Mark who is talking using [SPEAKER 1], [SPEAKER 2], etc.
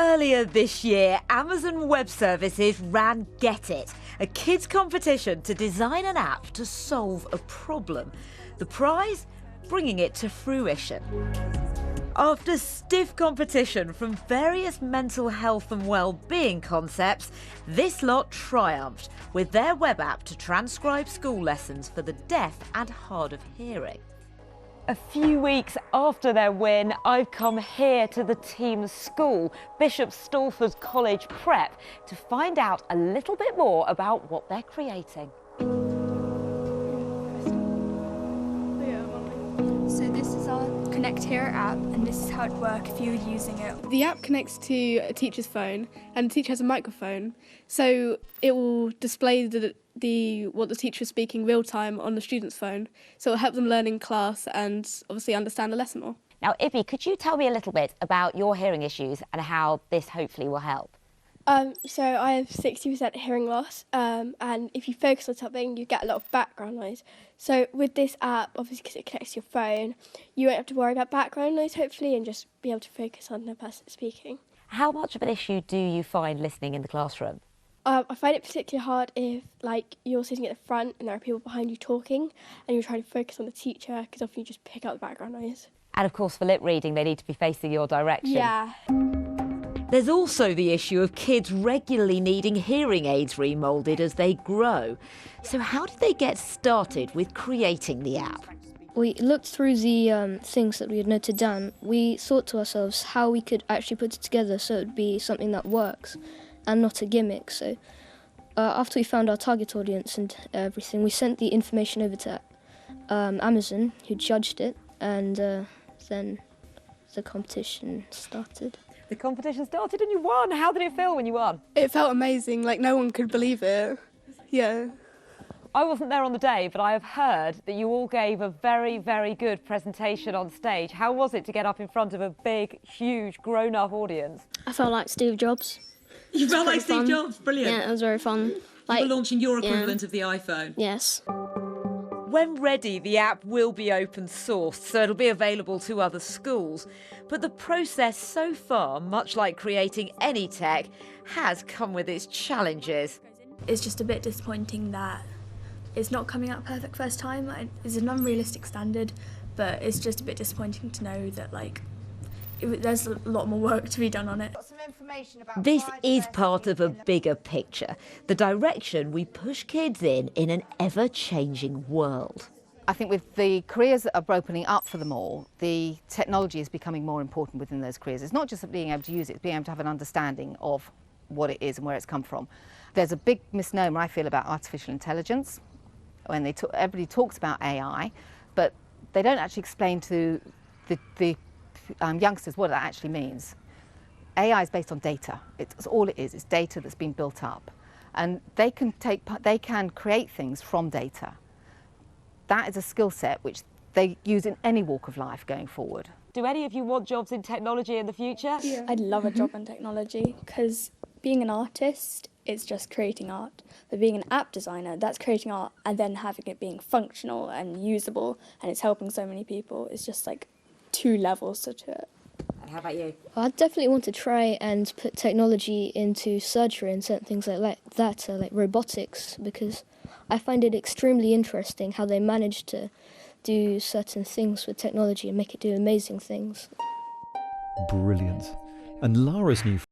[SPEAKER 1] Earlier this year, Amazon Web Services ran Get It, a kids' competition to design an app to solve a problem. The prize? Bringing it to fruition. After stiff competition from various mental health and well-being concepts, this lot triumphed with their web app to transcribe school lessons for the deaf and hard of hearing. A few weeks after their win, I've come here to the team's school, Bishop Stortford College Prep, to find out a little bit more about what they're creating.
[SPEAKER 2] So this is our ConnectHearo app, and this is how it would work if you were using it.
[SPEAKER 3] The app connects to a teacher's phone, and the teacher has a microphone, so it will display what the teacher is speaking real time on the student's phone, so it'll help them learn in class and obviously understand the lesson more.
[SPEAKER 1] Now, Ibby, could you tell me a little bit about your hearing issues and how this hopefully will help?
[SPEAKER 4] So I have 60% hearing loss, and if you focus on something, you get a lot of background noise. So with this app, obviously because it connects to your phone, you won't have to worry about background noise, hopefully, and just be able to focus on the person speaking.
[SPEAKER 1] How much of an issue do you find listening in the classroom?
[SPEAKER 4] I find it particularly hard if, you're sitting at the front and there are people behind you talking, and you're trying to focus on the teacher, because often you just pick up the background noise.
[SPEAKER 1] And of course, for lip reading, they need to be facing your direction.
[SPEAKER 4] Yeah.
[SPEAKER 1] There's also the issue of kids regularly needing hearing aids remoulded as they grow. So how did they get started with creating the app?
[SPEAKER 5] We looked through the things that we had noted down. We thought to ourselves how we could actually put it together so it would be something that works and not a gimmick. So after we found our target audience and everything, we sent the information over to Amazon, who judged it, and then the competition started.
[SPEAKER 1] The competition started and you won. How did it feel when you won?
[SPEAKER 3] It felt amazing, no one could believe it. Yeah.
[SPEAKER 1] I wasn't there on the day, but I have heard that you all gave a very, very good presentation on stage. How was it to get up in front of a big, huge, grown-up audience?
[SPEAKER 5] I felt like Steve Jobs.
[SPEAKER 6] You felt like Steve Jobs? Brilliant.
[SPEAKER 5] Yeah, it was very fun.
[SPEAKER 6] You were launching your equivalent of the iPhone.
[SPEAKER 5] Yes.
[SPEAKER 1] When ready, the app will be open sourced, so it'll be available to other schools. But the process so far, much like creating any tech, has come with its challenges.
[SPEAKER 2] It's just a bit disappointing that it's not coming out perfect first time. It's an unrealistic standard, but it's just a bit disappointing to know that there's a lot more work to be done on it.
[SPEAKER 1] This is part of a bigger picture, the direction we push kids in an ever-changing world.
[SPEAKER 7] I think with the careers that are opening up for them all, the technology is becoming more important within those careers. It's not just being able to use it, it's being able to have an understanding of what it is and where it's come from. There's a big misnomer, I feel, about artificial intelligence. When everybody talks about AI, but they don't actually explain to the youngsters what that actually means. AI is based on data. It's all it is. It's data that's been built up, and they can create things from data. That is a skill set which they use in any walk of life going forward.
[SPEAKER 1] Do any of you want jobs in technology in the future?
[SPEAKER 2] Yeah. I'd love a job in technology, because being an artist, it's just creating art. But being an app designer, that's creating art and then having it being functional and usable, and it's helping so many people. It's just two levels to it.
[SPEAKER 1] And how about you?
[SPEAKER 5] I definitely want to try and put technology into surgery and certain things like that, like robotics, because I find it extremely interesting how they manage to do certain things with technology and make it do amazing things.
[SPEAKER 8] Brilliant. And Lara's new